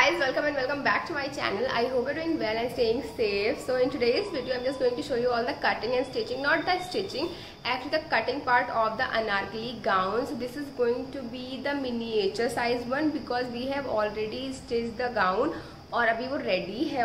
guys, welcome and welcome back to my channel. I hope you're doing well and staying safe. So in today's video I'm just going to show you all the cutting and stitching, not the stitching, actually the cutting part of the anarkali gown. So this is going to be the miniature size one because we have already stitched the gown और अभी वो ready है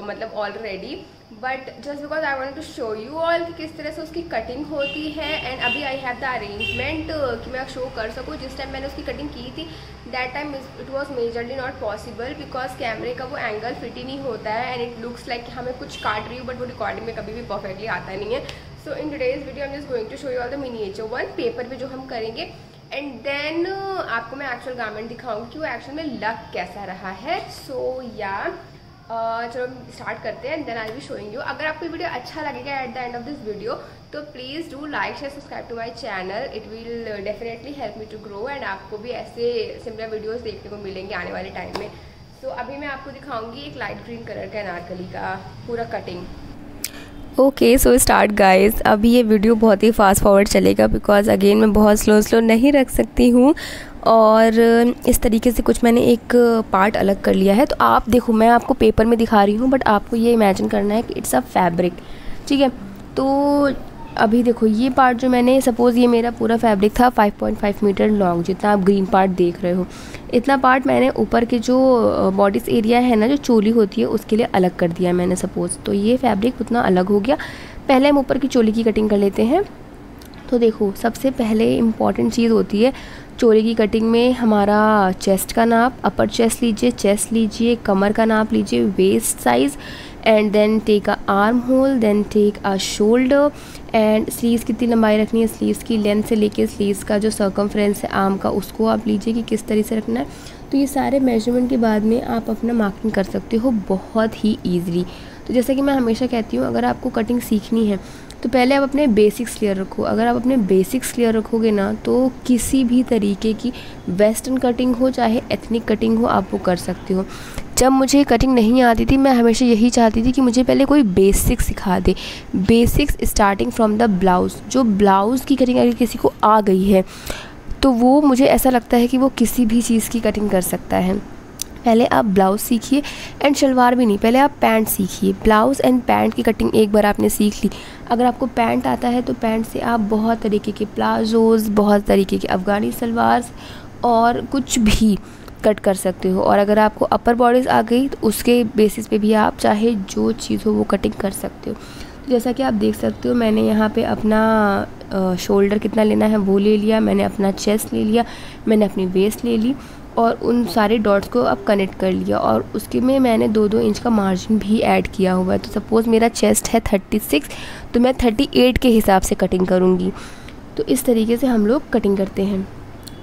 मतलब already, but just because I want to show you all कि किस तरह से उसकी कटिंग होती है. एंड अभी आई हैव द अरेंजमेंट कि मैं शो कर सकूँ. जिस टाइम मैंने उसकी कटिंग की थी that time it was majorly not possible because कैमरे का वो एंगल फिट ही नहीं होता है एंड इट लुक्स लाइक हमें कुछ काट रही हूँ बट वो रिकॉर्डिंग में कभी भी परफेक्टली आता नहीं है. So in today's video I am just going to show you all the miniature one paper पे जो हम करेंगे एंड देन आपको मैं एक्चुअल गारमेंट दिखाऊंगी कि वो एक्चुअल में लग कैसा रहा है. सो या चलो स्टार्ट करते हैं and then I will showing you. अगर आपको वीडियो अच्छा लगेगा at the end of this video तो please do like share subscribe to my channel. It will definitely help me to grow and आपको भी ऐसे सिमिलर वीडियोस देखने को मिलेंगे आने वाले टाइम में. सो अभी मैं आपको दिखाऊंगी एक लाइट ग्रीन कलर का अनारकली का पूरा cutting. Okay so start guys. अभी ये वीडियो बहुत ही फास्ट फॉरवर्ड चलेगा बिकॉज अगेन मैं बहुत स्लो नहीं रख सकती हूँ और इस तरीके से कुछ मैंने एक पार्ट अलग कर लिया है. तो आप देखो मैं आपको पेपर में दिखा रही हूँ बट आपको ये इमेजिन करना है कि इट्स अ फैब्रिक. ठीक है, तो अभी देखो ये पार्ट जो मैंने सपोज़ ये मेरा पूरा फैब्रिक था 5.5 मीटर लॉन्ग, जितना आप ग्रीन पार्ट देख रहे हो इतना पार्ट मैंने ऊपर के जो बॉडीज़ एरिया है ना, जो चोली होती है उसके लिए अलग कर दिया है मैंने सपोज़. तो ये फैब्रिक उतना अलग हो गया. पहले हम ऊपर की चोली की कटिंग कर लेते हैं. तो देखो सबसे पहले इम्पॉर्टेंट चीज़ होती है चोली की कटिंग में हमारा चेस्ट का नाप. अपर चेस्ट लीजिए, चेस्ट लीजिए, कमर का नाप लीजिए, waist size and then take a arm hole, then take a shoulder and sleeves कितनी लंबाई रखनी है, स्लीव्स की लेंथ से लेके स्लीव्स का जो सर्कमफ्रेंस है आर्म का उसको आप लीजिए कि किस तरह से रखना है. तो ये सारे मेजरमेंट के बाद में आप अपना मार्किंग कर सकते हो बहुत ही ईजिली. तो जैसा कि मैं हमेशा कहती हूँ अगर आपको कटिंग सीखनी है तो पहले आप अपने बेसिक्स क्लियर रखो. अगर आप अपने बेसिक्स क्लियर रखोगे ना तो किसी भी तरीके की वेस्टर्न कटिंग हो चाहे एथनिक कटिंग हो आप वो कर सकते हो. जब मुझे कटिंग नहीं आती थी मैं हमेशा यही चाहती थी कि मुझे पहले कोई बेसिक्स सिखा दे. Basics starting from the blouse. जो ब्लाउज़ की कटिंग अगर किसी को आ गई है तो वो मुझे ऐसा लगता है कि वो किसी भी चीज़ की कटिंग कर सकता है. पहले आप ब्लाउज़ सीखिए एंड शलवार भी नहीं, पहले आप पैंट सीखिए. ब्लाउज़ एंड पैंट की कटिंग एक बार आपने सीख ली, अगर आपको पैंट आता है तो पैंट से आप बहुत तरीके के प्लाजोज़, बहुत तरीके के अफ़गानी सलवार और कुछ भी कट कर सकते हो. और अगर आपको अपर बॉडीज़ आ गई तो उसके बेसिस पे भी आप चाहे जो चीज़ हो वो कटिंग कर सकते हो. तो जैसा कि आप देख सकते हो मैंने यहाँ पे अपना शोल्डर कितना लेना है वो ले लिया, मैंने अपना चेस्ट ले लिया, मैंने अपनी वेस्ट ले ली और उन सारे डॉट्स को अब कनेक्ट कर लिया और उसके में मैंने 2-2 इंच का मार्जिन भी ऐड किया हुआ है. तो सपोज़ मेरा चेस्ट है 36 तो मैं 38 के हिसाब से कटिंग करूँगी. तो इस तरीके से हम लोग कटिंग करते हैं.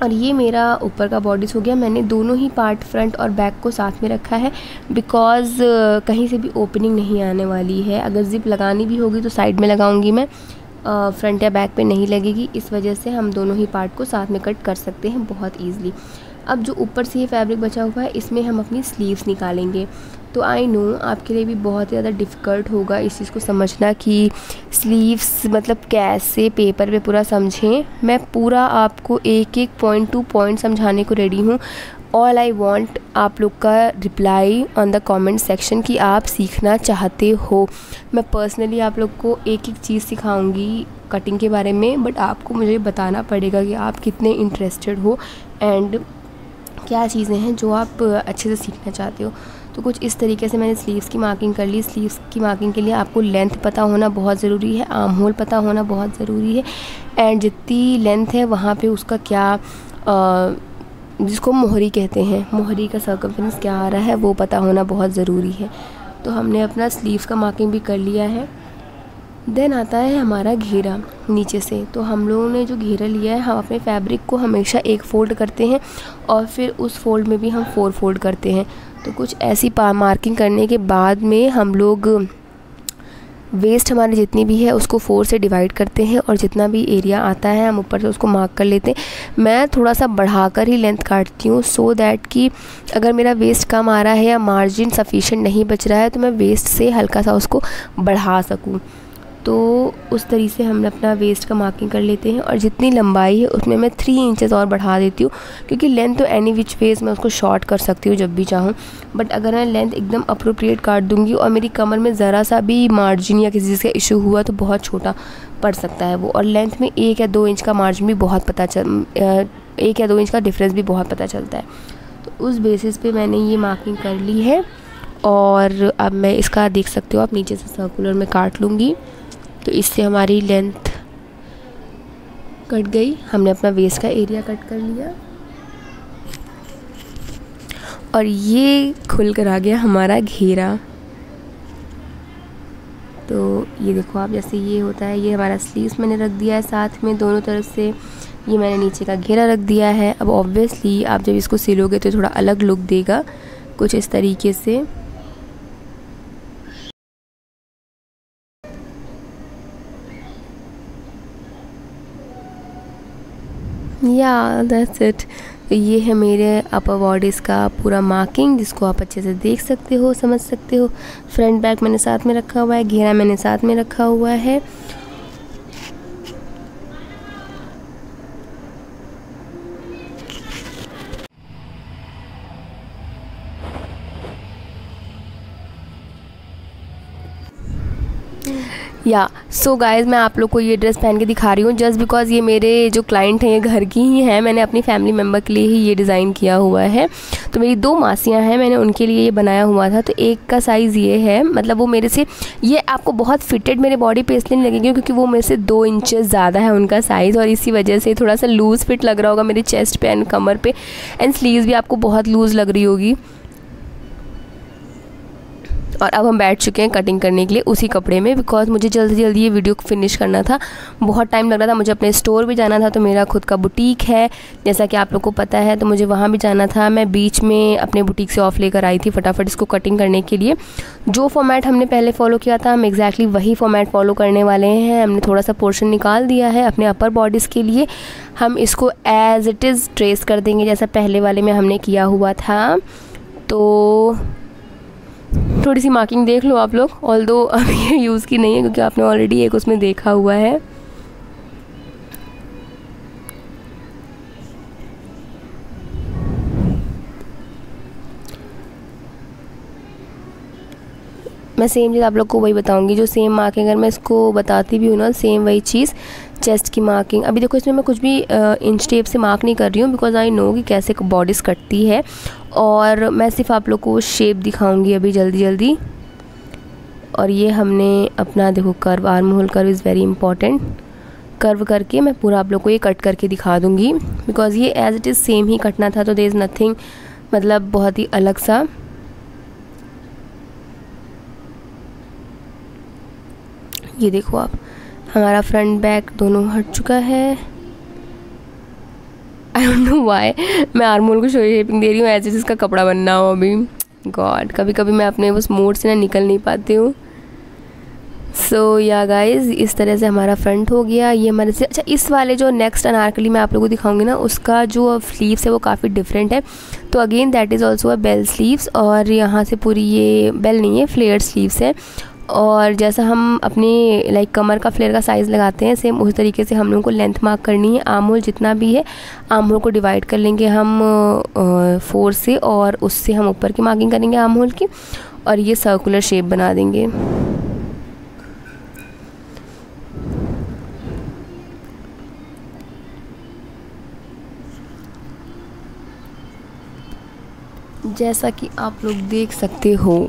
और ये मेरा ऊपर का बॉडीज़ हो गया. मैंने दोनों ही पार्ट फ्रंट और बैक को साथ में रखा है बिकॉज़ कहीं से भी ओपनिंग नहीं आने वाली है. अगर ज़िप लगानी भी होगी तो साइड में लगाऊंगी मैं, फ्रंट या बैक पे नहीं लगेगी. इस वजह से हम दोनों ही पार्ट को साथ में कट कर सकते हैं बहुत ईज़िली. अब जो ऊपर से ये फैब्रिक बचा हुआ है इसमें हम अपनी स्लीव्स निकालेंगे. तो आई नो आपके लिए भी बहुत ज़्यादा डिफ़िकल्ट होगा इस चीज़ को समझना कि स्लीव्स मतलब कैसे पेपर पे पूरा समझें. मैं पूरा आपको एक एक पॉइंट टू पॉइंट समझाने को रेडी हूँ. ऑल आई वांट आप लोग का reply on the comment section कि आप सीखना चाहते हो. मैं पर्सनली आप लोग को एक एक चीज़ सिखाऊंगी कटिंग के बारे में, बट आपको मुझे बताना पड़ेगा कि आप कितने इंटरेस्टेड हो एंड क्या चीज़ें हैं जो आप अच्छे से सीखना चाहते हो. तो कुछ इस तरीके से मैंने स्लीव्स की मार्किंग कर ली. स्लीव्स की मार्किंग के लिए आपको लेंथ पता होना बहुत ज़रूरी है, आर्म होल पता होना बहुत ज़रूरी है एंड जितनी लेंथ है वहाँ पे उसका क्या जिसको मोहरी कहते हैं, मोहरी का सर्कमफ्रेंस क्या आ रहा है वो पता होना बहुत ज़रूरी है. तो हमने अपना स्लीव्स का मार्किंग भी कर लिया है. देन आता है हमारा घेरा नीचे से. तो हम लोगों ने जो घेरा लिया है हम अपने फैब्रिक को हमेशा एक फ़ोल्ड करते हैं और फिर उस फोल्ड में भी हम 4 फोल्ड करते हैं. तो कुछ ऐसी मार्किंग करने के बाद में हम लोग वेस्ट हमारी जितनी भी है उसको 4 से डिवाइड करते हैं और जितना भी एरिया आता है हम ऊपर से उसको मार्क कर लेते हैं. मैं थोड़ा सा बढ़ाकर ही लेंथ काटती हूँ सो दैट कि अगर मेरा वेस्ट कम आ रहा है या मार्जिन सफिशिएंट नहीं बच रहा है तो मैं वेस्ट से हल्का सा उसको बढ़ा सकूँ. तो उस तरीके से हम अपना वेस्ट का मार्किंग कर लेते हैं। और जितनी लंबाई है उसमें मैं 3 इंचेस और बढ़ा देती हूँ, क्योंकि लेंथ तो एनी विच वेज मैं उसको शॉर्ट कर सकती हूँ जब भी चाहूँ। बट अगर मैं लेंथ एकदम अप्रोप्रिएट काट दूँगी और मेरी कमर में ज़रा सा भी मार्जिन या किसी चीज़ का इशू हुआ तो बहुत छोटा पड़ सकता है वो। और लेंथ में 1 या 2 इंच का मार्जिन भी बहुत 1 या 2 इंच का डिफरेंस भी बहुत पता चलता है। तो उस बेसिस पे मैंने ये मार्किंग कर ली है। और अब मैं इसका देख सकते हो आप नीचे से सर्कुलर में काट लूँगी, तो इससे हमारी लेंथ कट गई। हमने अपना वेस्ट का एरिया कट कर लिया और ये खुल कर आ गया हमारा घेरा। तो ये देखो आप, जैसे ये होता है, ये हमारा स्लीव्स मैंने रख दिया है साथ में दोनों तरफ से। ये मैंने नीचे का घेरा रख दिया है। अब ऑब्वियसली आप जब इसको सिलोगे तो थोड़ा अलग लुक देगा, कुछ इस तरीके से। या दैट्स इट। तो ये है मेरे अपर बॉडीज़ का पूरा मार्किंग, जिसको आप अच्छे से देख सकते हो, समझ सकते हो। फ्रंट बैक मैंने साथ में रखा हुआ है, घेरा मैंने साथ में रखा हुआ है। या सो गाइज़, मैं आप लोग को ये ड्रेस पहन के दिखा रही हूँ जस्ट बिकॉज़ ये मेरे जो क्लाइंट हैं ये घर की ही हैं। मैंने अपनी फैमिली मेम्बर के लिए ही ये डिज़ाइन किया हुआ है। तो मेरी 2 मासियाँ हैं, मैंने उनके लिए ये बनाया हुआ था। तो एक का साइज़ ये है, मतलब वो मेरे से, ये आपको बहुत फिटेड मेरे बॉडी पे इसलिए नहीं लगेगी क्योंकि वो मेरे से 2 इंचेस ज़्यादा है उनका साइज़, और इसी वजह से थोड़ा सा लूज़ फिट लग रहा होगा मेरे चेस्ट पे एंड कमर पे। एंड स्लीव्स भी आपको बहुत लूज़ लग रही होगी। और अब हम बैठ चुके हैं कटिंग करने के लिए उसी कपड़े में, बिकॉज मुझे जल्दी जल्दी ये वीडियो फिनिश करना था, बहुत टाइम लग रहा था। मुझे अपने स्टोर भी जाना था, तो मेरा खुद का बुटीक है जैसा कि आप लोग को पता है, तो मुझे वहाँ भी जाना था। मैं बीच में अपने बुटीक से ऑफ लेकर आई थी फटाफट इसको कटिंग करने के लिए। जो फॉर्मेट हमने पहले फॉलो किया था हम एग्जैक्टली वही फॉर्मेट फॉलो करने वाले हैं। हमने थोड़ा सा पोर्शन निकाल दिया है अपने अपर बॉडीज़ के लिए। हम इसको एज इट इज़ ट्रेस कर देंगे जैसा पहले वाले में हमने किया हुआ था। तो थोड़ी सी मार्किंग देख लो आप लोग, ऑल्दो अभी ये यूज़ की नहीं है क्योंकि आपने ऑलरेडी एक उसमें देखा हुआ है। मैं सेम चीज़ आप लोग को वही बताऊंगी, जो सेम मार्किंग अगर मैं इसको बताती भी हूँ ना, सेम वही चीज़ चेस्ट की मार्किंग। अभी देखो इसमें मैं कुछ भी इंच टेप से मार्क नहीं कर रही हूँ, बिकॉज आई नो कि कैसे बॉडीज़ कटती है। और मैं सिर्फ आप लोग को शेप दिखाऊंगी अभी जल्दी जल्दी। और ये हमने अपना देखो curve, arm hole curve is very important. Curve करके मैं पूरा आप लोग को ये कट करके दिखा दूँगी, बिकॉज ये एज इट इज़ सेम ही कटना था, तो देयर इज़ नथिंग मतलब बहुत ही अलग सा। ये देखो आप, हमारा फ्रंट बैक दोनों हट चुका है। आई डोंट नो व्हाई मैं आर्मोल को शेपिंग दे रही हूँ एज इट इसका कपड़ा बनना हो अभी। गॉड, कभी कभी मैं अपने उस मोड से ना निकल नहीं पाती हूँ। सो या गाइज, इस तरह से हमारा फ्रंट हो गया। ये हमारे से अच्छा, इस वाले जो नेक्स्ट अनारकली मैं आप लोगों को दिखाऊंगी ना, उसका जो स्लीव्स है वो काफ़ी डिफरेंट है। तो again that is also a bell sleeves, और यहाँ से पूरी ये बेल नहीं है, फ्लेयर स्लीव्स है। और जैसा हम अपने लाइक कमर का फ्लेयर का साइज़ लगाते हैं, सेम उसी तरीके से हम लोगों को लेंथ मार्क करनी है। आर्म होल जितना भी है, आर्म होल को डिवाइड कर लेंगे हम 4 से, और उससे हम ऊपर की मार्किंग करेंगे आर्म होल की, और ये सर्कुलर शेप बना देंगे। जैसा कि आप लोग देख सकते हो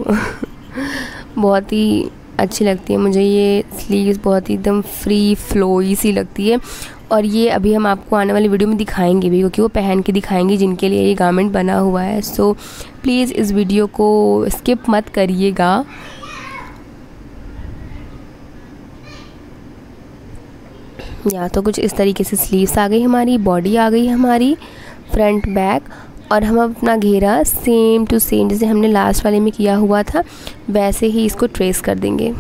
बहुत ही अच्छी लगती है मुझे ये स्लीव्स, बहुत ही एकदम फ्री फ्लोई सी लगती है। और ये अभी हम आपको आने वाली वीडियो में दिखाएंगे भी, क्योंकि वो पहन के दिखाएंगे जिनके लिए ये गारमेंट बना हुआ है। सो प्लीज़ इस वीडियो को स्किप मत करिएगा। या तो कुछ इस तरीके से स्लीव्स आ गई हमारी, बॉडी आ गई हमारी, फ्रंट बैक। और हम अपना घेरा सेम टू सेम जैसे हमने लास्ट वाले में किया हुआ था वैसे ही इसको ट्रेस कर देंगे।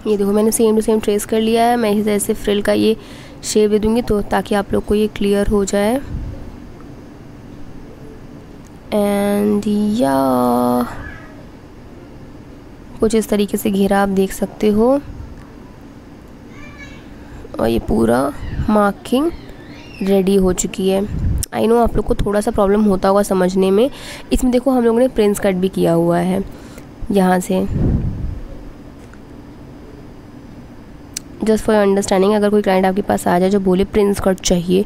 ये देखो मैंने सेम टू सेम ट्रेस कर लिया है। मैं इसी तरह से फ्रिल का ये शेप दे दूँगी तो ताकि आप लोग को ये क्लियर हो जाए। एंड या कुछ इस तरीके से घेरा आप देख सकते हो। और ये पूरा मार्किंग रेडी हो चुकी है। आई नो आप लोग को थोड़ा सा प्रॉब्लम होता होगा समझने में। इसमें देखो हम लोगों ने प्रिंस कट भी किया हुआ है यहाँ से, जस्ट फॉर अंडरस्टैंडिंग। अगर कोई क्लाइंट आपके पास आ जाए जो बोले प्रिंस कट चाहिए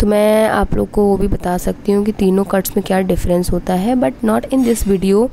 तो मैं आप लोग को वो भी बता सकती हूँ कि तीनों कट्स में क्या डिफरेंस होता है, but not in this video.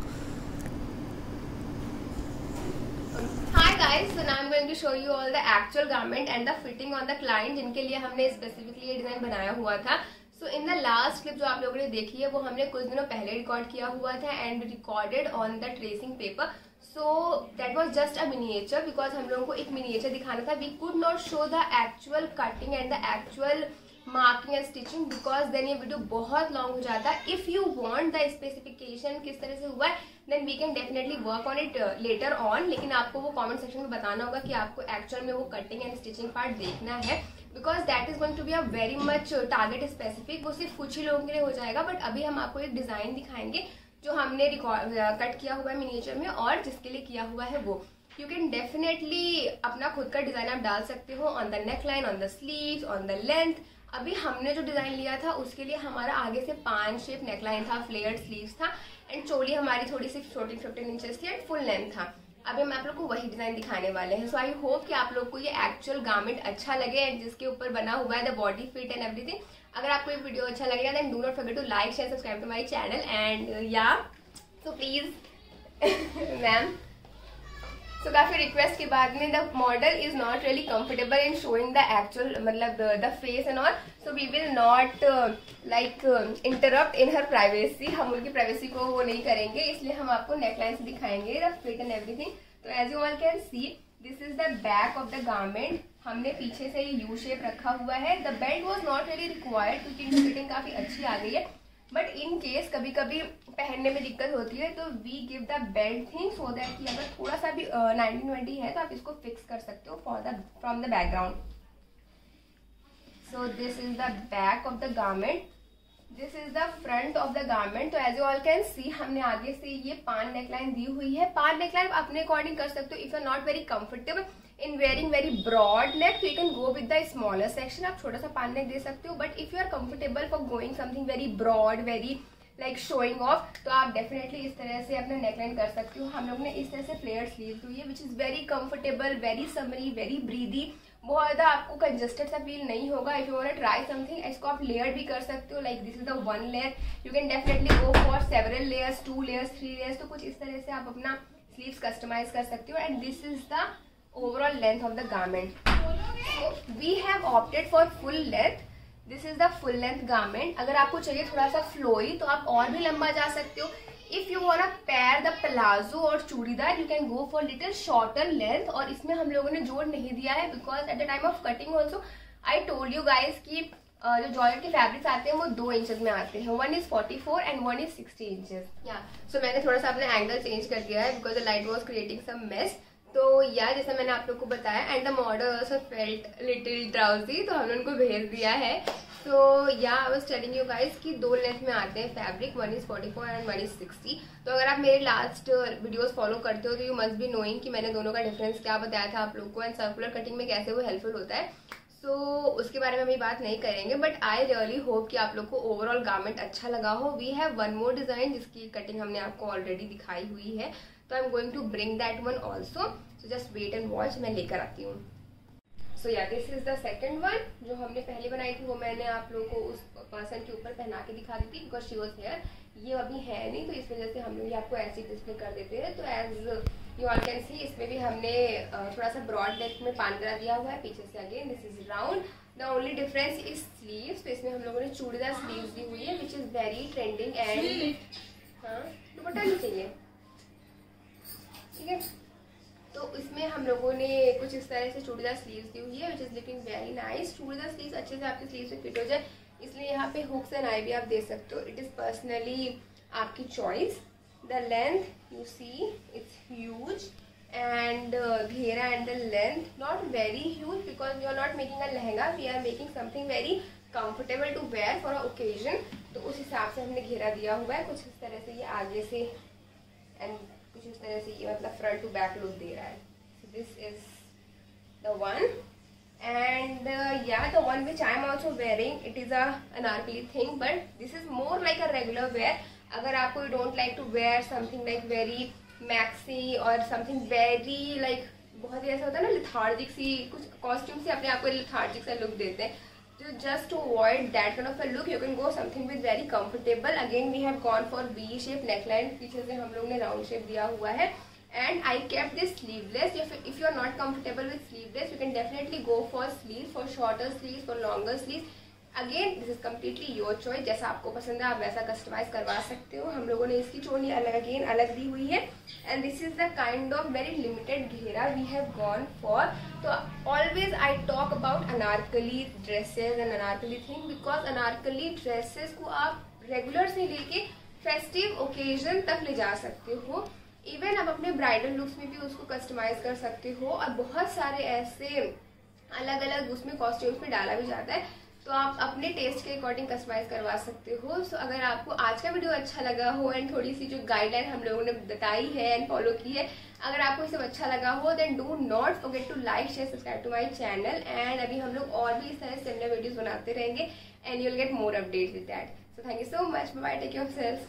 show you all the actual garment and the fitting on the client जिनके लिए हमने स्पेसिफिकली ये डिजाइन बनाया हुआ था। सो इन द लास्ट क्लिप जो आप लोगों ने देखी है वो हमने कुछ दिनों पहले रिकॉर्ड किया हुआ था and recorded on the tracing paper. So that was just a miniature because हम लोगों को एक मिनिएचर दिखाना था। We could not show the actual cutting and the actual marking and stitching because then ये वीडियो बहुत लॉन्ग हो जाता। If you want the specification किस तरह से हुआ है then we can definitely work on it later on, लेकिन आपको वो कमेंट सेक्शन में बताना होगा कि आपको एक्चुअल में वो कटिंग एंड स्टिचिंग पार्ट देखना है because that is going to be a very much target specific. वो सिर्फ कुछ ही लोगों के लिए हो जाएगा। बट अभी हम आपको एक डिजाइन दिखाएंगे जो हमने कट किया हुआ है मिनिएचर में और जिसके लिए किया हुआ है वो। यू कैन डेफिनेटली अपना खुद का डिजाइन आप डाल सकते हो on the neck line, on the sleeves, on the length. अभी हमने जो डिजाइन लिया था उसके लिए हमारा आगे से 5 शेप नेकलाइन था, फ्लेयर्ड स्लीव्स था एंड चोली हमारी थोड़ी सी 14-15 इंचेस थी एंड फुल लेंथ था। अभी हम आप लोग को वही डिजाइन दिखाने वाले हैं। सो आई होप कि आप लोग को ये एक्चुअल गारमेंट अच्छा लगे एंड जिसके ऊपर बना हुआ है the body fit and everything. अगर आपको ये वीडियो अच्छा लगेगा then do not forget to like share subscribe to my channel and yeah so please ma'am. सो काफी रिक्वेस्ट के बाद में the model is not really comfortable in showing the actual मतलब the face and all, so we will not like interrupt in her privacy. हम उनकी privacy को वो नहीं करेंगे, इसलिए हम आपको नेकलाइन से दिखाएंगे द फिट एंड एवरीथिंग। तो as you all can see this is the back of the garment. हमने पीछे से ये यू शेप रखा हुआ है। The belt was not really required क्योंकि इनकी फिटिंग काफी अच्छी आ गई है, बट इन केस कभी कभी पहनने में दिक्कत होती है तो we give the belt thing so that कि अगर थोड़ा सा भी 1920 है तो आप इसको फिक्स कर सकते हो from the background. So this is the back of the garment, this is the front of the garment. तो as you all can see हमने आगे से ये 5 नेकलाइन दी हुई है। 5 नेकलाइन अपने अकॉर्डिंग कर सकते हो। If you are not very comfortable in wearing very broad neck तो you can go with the smaller section. आप छोटा सा 5 नेक दे सकते हो, but if you are comfortable for going something very broad very like showing off तो आप definitely इस तरह से अपना नेकलाइन कर सकते हो। हम लोग ने इस तरह से फ्लेयर स्लीव दी है which is very comfortable, very summery, very breezy. बहुत ज्यादा आपको कंजस्टेड सा फील नहीं होगा। If you want to try something इसको आप लेयर भी कर सकते हो। Like this is the 1 layer, you can definitely go for several layers, 2 layers, 3 layers. तो कुछ इस तरह से आप अपना स्लीव्स कस्टमाइज कर सकते हो and this is the overall length of the garment. So we have opted for full length. This is the full length garment. अगर आपको चाहिए थोड़ा सा फ्लोई तो आप और भी लंबा जा सकते हो। If you wanna pair the palazzo और churidar you can go for little shorter length। और इसमें हम लोगों ने जोड़ नहीं दिया है because at the time of cutting also I told you guys कि जो जॉर्जेट के फैब्रिक्स आते हैं वो 2 इंचेस में आते हैं। 1 is 44 and 1 is 60 इंचेस। या सो मैंने थोड़ा सा अपना एंगल चेंज कर दिया है because the light was creating some mess. तो या जैसा मैंने आप लोग को बताया and the model also felt little drowsy तो हमने उनको भेज दिया है। तो yeah I was telling you guys कि 2 लेंथ में आते हैं फैब्रिक, 1 is 44 एंड 1 is 60। तो अगर आप मेरे लास्ट वीडियोस फॉलो करते हो तो यू मस्ट बी नोइंग कि मैंने दोनों का डिफरेंस क्या बताया था आप लोग को एंड सर्कुलर कटिंग में कैसे वो हेल्पफुल होता है। सो उसके बारे में अभी बात नहीं करेंगे, बट आई रियली होप कि आप लोग को ओवरऑल गारमेंट अच्छा लगा हो। वी हैव 1 मोर डिजाइन जिसकी कटिंग हमने आपको ऑलरेडी दिखाई हुई है, तो I am going to bring that one also. So just wait and watch, मैं लेकर आती हूँ। So yeah this is the second one. जो हमने पहले बनाई थी वो मैंने आप लोगों को उस पर्सन के ऊपर पहना के दिखा दी थी बिकॉज शी वॉज हेयर। ये अभी है नहीं तो इस वजह से हम लोग आपको ऐसे डिस्प्ले कर देते हैं। तो as you all can see इसमें भी हमने थोड़ा सा ब्रॉड नेक में पानगरा दिया हुआ है, पीछे से again this is round. The only difference is sleeves. तो इसमें हम लोगों ने चूड़ीदार स्लीव्स दी हुई है which is very trending and हाँ दुपट्टा नहीं चाहिए, ठीक है। तो इसमें हम लोगों ने कुछ इस तरह से चूड़ीदार स्लीव्स दी हुई है which is looking very nice. Churidar sleeves अच्छे से आपकी स्लीव्स में फिट हो जाए इसलिए यहाँ पे हुक्स एंड आई भी आप दे सकते हो। इट इज पर्सनली आपकी choice. The length you see it's huge and घेरा and the length not very huge because we are not making a lehenga, we are making something very comfortable to wear for a occasion. तो उस हिसाब से हमने घेरा दिया हुआ है, कुछ इस तरह से ये आगे से एंड कुछ इस तरह से ये मतलब फ्रंट टू बैक लुक दे रहा है. So this is the one and yeah, the one which I am also wearing, it is a anarkali thing but this is more like a regular wear. अगर आपको you don't like to wear something like very maxi और something very like बहुत ही ऐसा होता है ना lethargic सी, कुछ costume से अपने आप को लिथार्जिक सा लुक देते हैं. तो just to avoid that kind of a look you can go something with very comfortable. Again we have gone for V shape neckline, पीछे से हम लोग ने राउंड शेप दिया हुआ है and I kept this sleeveless. If you are not comfortable with sleeveless you can definitely go for sleeve, for shorter sleeve, for longer sleeve. Again this is completely your choice, जैसा आपको पसंद है आप वैसा customise करवा सकते हो. हम लोगों ने इसकी चोनी अलग दी हुई है and this is the kind of very limited घेरा वी हैव गॉन फॉर. तो always I talk about Anarkali dresses and Anarkali thing because Anarkali dresses को आप रेगुलर से लेके फेस्टिव ओकेजन तक ले जा सकते हो. इवन आप अपने ब्राइडल लुक्स में भी उसको कस्टमाइज कर सकते हो और बहुत सारे ऐसे अलग अलग उसमें कॉस्ट्यूम्स में डाला भी जाता है तो आप अपने टेस्ट के अकॉर्डिंग कस्टमाइज करवा सकते हो. सो अगर आपको आज का वीडियो अच्छा लगा हो एंड थोड़ी सी जो गाइडलाइन हम लोगों ने बताई है एंड फॉलो की है, अगर आपको इसे अच्छा लगा हो then do not forget to like share subscribe to my channel. And अभी हम लोग और भी इस तरह सिमिलर वीडियोस बनाते रहेंगे and you will get more updates with that. So thank you so much, bye, take care of yourself.